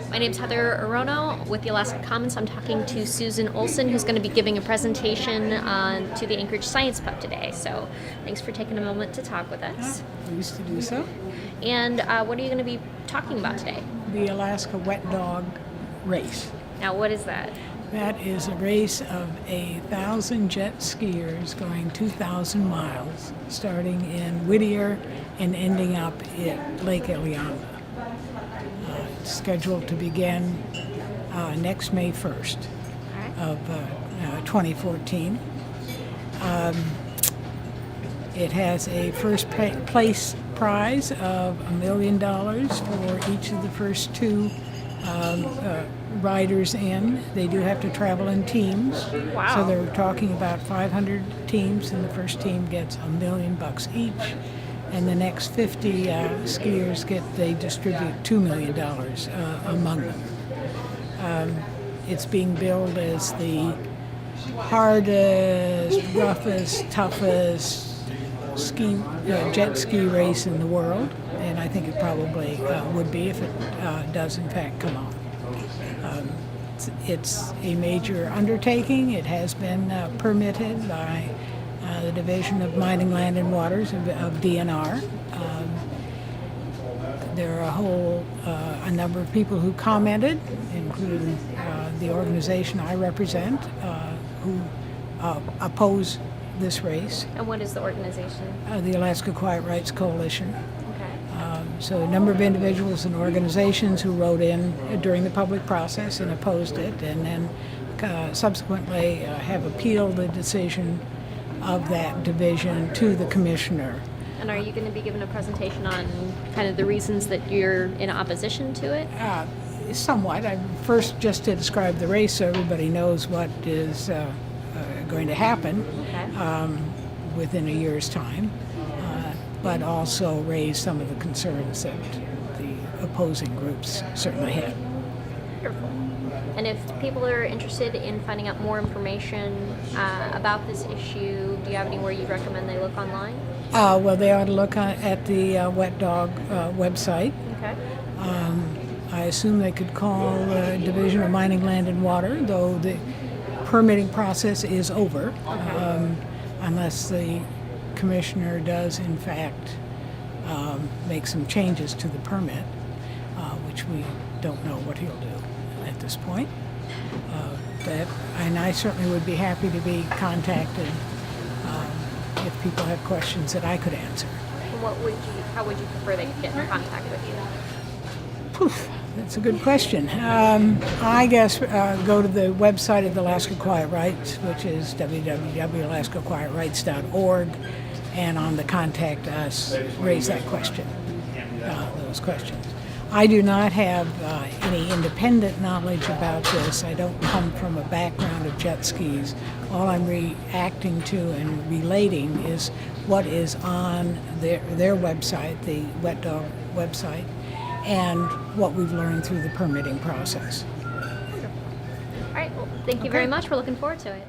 My name's Heather Arono with the Alaska Commons. I'm talking to Susan Olsen, who's going to be giving a presentation to the Anchorage Science Pub today. So thanks for taking a moment to talk with us. Pleased to do so. And what are you going to be talking about today? The Alaska Wet Dog Race. Now, what is that? That is a race of 1,000 jet skiers going 2,000 miles, starting in Whittier and ending up at Lake Eliana. It's scheduled to begin next May 1st of 2014. It has a first place prize of $1 million for each of the first two riders in. They do have to travel in teams. Wow. So they're talking about 500 teams, and the first team gets $1 million each. And the next 50 skiers they distribute $2 million among them. It's being billed as the hardest, roughest, toughest jet ski race in the world, and I think it probably would be if it does in fact come on. It's a major undertaking. It has been permitted by the Division of Mining, Land and Waters of DNR. There are a number of people who commented, including the organization I represent, who oppose this race. And what is the organization? The Alaska Quiet Rights Coalition. Okay. So a number of individuals and organizations who wrote in during the public process and opposed it, and then subsequently have appealed the decision of that division to the commissioner. And are you going to be giving a presentation on kind of the reasons that you're in opposition to it? Somewhat. I first just to describe the race so everybody knows what is going to happen within a year's time, but also raise some of the concerns that the opposing groups certainly have. Wonderful. And if people are interested in finding out more information about this issue, do you have anywhere you'd recommend they look online? Well, they ought to look at the Wet Dog website. Okay. I assume they could call Division of Mining, Land and Water, though the permitting process is over, unless the commissioner does in fact make some changes to the permit, which we don't know what he'll do at this point. And I certainly would be happy to be contacted if people have questions that I could answer. How would you prefer they get in contact with you? Poof, that's a good question. I guess go to the website of the Alaska Quiet Rights, which is www.alaskaquietrights.org, and on the Contact Us, raise that question, those questions. I do not have any independent knowledge about this. I don't come from a background of jet skis. All I'm reacting to and relating is what is on their website, the Wet Dog website, and what we've learned through the permitting process. Wonderful. All right, well, thank you very much. We're looking forward to it.